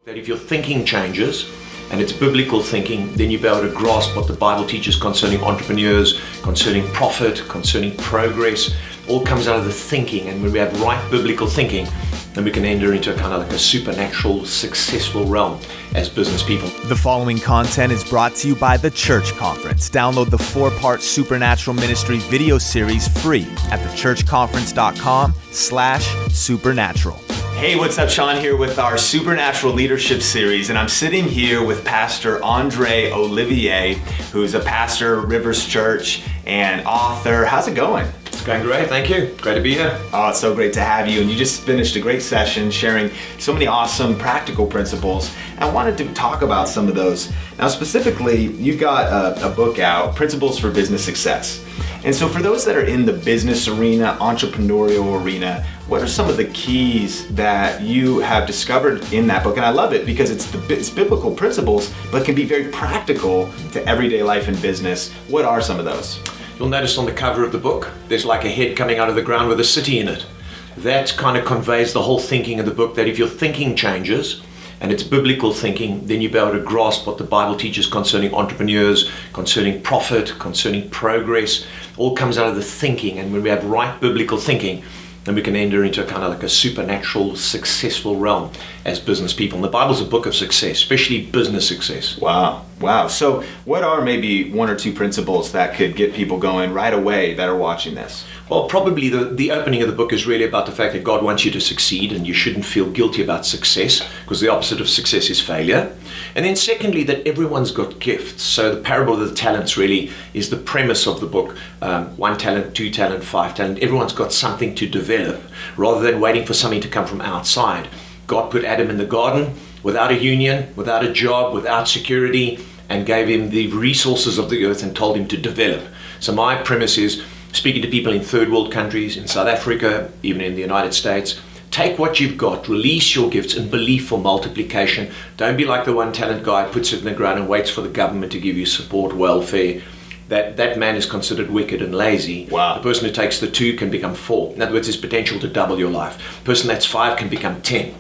That if your thinking changes, and it's biblical thinking, then you'll be able to grasp what the Bible teaches concerning entrepreneurs, concerning profit, concerning progress. All comes out of the thinking, and when we have right biblical thinking, then we can enter into a kind of like a supernatural, successful realm as business people. The following content is brought to you by the Church Conference. Download the 4-part Supernatural Ministry video series free at thechurchconference.com/supernatural. Hey, what's up? Sean here with our Supernatural Leadership Series, and I'm sitting here with Pastor André Olivier, who's a pastor, Rivers Church, and author. How's it going? It's going great, thank you. Great to be here. Oh, it's so great to have you, and you just finished a great session sharing so many awesome practical principles. I wanted to talk about some of those. Now, specifically, you've got a book out, Principles for Business Success. And so for those that are in the business arena, entrepreneurial arena, what are some of the keys that you have discovered in that book? And I love it because it's biblical principles, but can be very practical to everyday life and business. What are some of those? You'll notice on the cover of the book, there's like a head coming out of the ground with a city in it. That kind of conveys the whole thinking of the book, that if your thinking changes, and it's biblical thinking, then you'll be able to grasp what the Bible teaches concerning entrepreneurs, concerning profit, concerning progress. All comes out of the thinking, and when we have right biblical thinking, then we can enter into a kind of like a supernatural, successful realm as business people. And the Bible's a book of success, especially business success. Wow. So what are maybe one or two principles that could get people going right away that are watching this? Well, probably the opening of the book is really about the fact that God wants you to succeed, and you shouldn't feel guilty about success, because the opposite of success is failure. And then secondly, that everyone's got gifts. So the parable of the talents really is the premise of the book. 1 talent, 2 talent, 5 talent. Everyone's got something to develop rather than waiting for something to come from outside. God put Adam in the garden without a union, without a job, without security, and gave him the resources of the earth and told him to develop. So my premise is, speaking to people in third world countries, in South Africa, even in the United States, take what you've got, release your gifts, and believe for multiplication. Don't be like the 1 talent guy who puts it in the ground and waits for the government to give you support, welfare. That man is considered wicked and lazy. Wow. The person who takes the 2 can become 4. In other words, there's potential to double your life. The person that's 5 can become 10.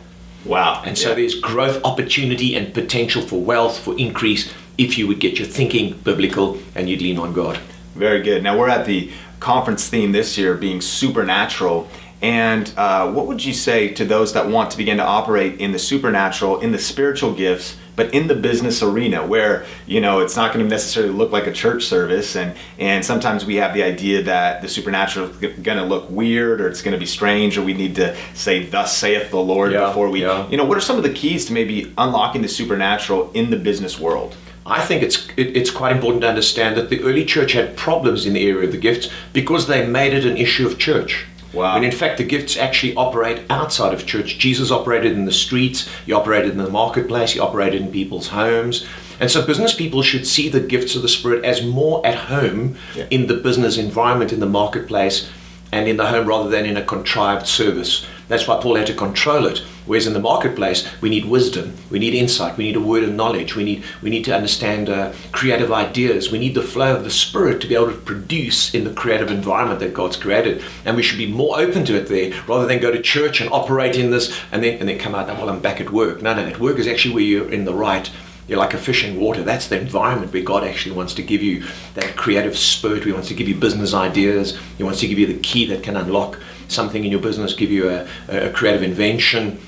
Wow. And so there's growth, opportunity, and potential for wealth, for increase, if you would get your thinking biblical and you'd lean on God. Very good. Now we're at the conference theme this year being supernatural. And what would you say to those that want to begin to operate in the supernatural, in the spiritual gifts, but in the business arena where, it's not going to necessarily look like a church service. And sometimes we have the idea that the supernatural is going to look weird, or it's going to be strange, or we need to say, "Thus saith the Lord," before we, what are some of the keys to maybe unlocking the supernatural in the business world? I think it's quite important to understand that the early church had problems in the area of the gifts because they made it an issue of church. Wow. When in fact the gifts actually operate outside of church. Jesus operated in the streets, he operated in the marketplace, he operated in people's homes. And so business people should see the gifts of the Spirit as more at home in the business environment, in the marketplace, and in the home rather than in a contrived service. That's why Paul had to control it. Whereas in the marketplace, we need wisdom, we need insight, we need a word of knowledge, we need to understand creative ideas, we need the flow of the Spirit to be able to produce in the creative environment that God's created. And we should be more open to it there, rather than go to church and operate in this and then come out, well, I'm back at work. No, at work is actually where you're in the right. You're like a fish in water. That's the environment where God actually wants to give you that creative spirit. He wants to give you business ideas. He wants to give you the key that can unlock something in your business, give you a creative invention.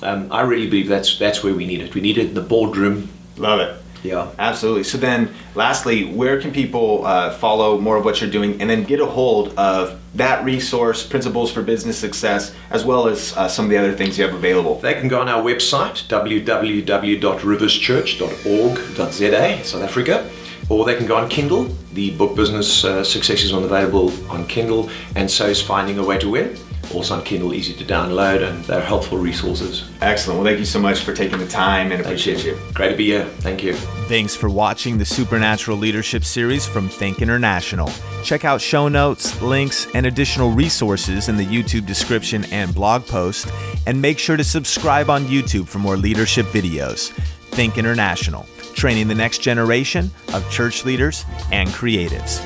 I really believe that's where we need it. We need it in the boardroom. Love it. Yeah. Absolutely. So then, lastly, where can people follow more of what you're doing and then get a hold of that resource, Principles for Business Success, as well as some of the other things you have available? They can go on our website, www.riverschurch.org.za, South Africa, or they can go on Kindle. The book Business Success is available on Kindle, and so is Finding a Way to Win. Also on Kindle, easy to download, and they're helpful resources. Excellent. Well, thank you so much for taking the time, and appreciate you. Great to be here. Thank you. Thanks for watching the Supernatural Leadership Series from Think International. Check out show notes, links, and additional resources in the YouTube description and blog post, and make sure to subscribe on YouTube for more leadership videos. Think International, training the next generation of church leaders and creatives.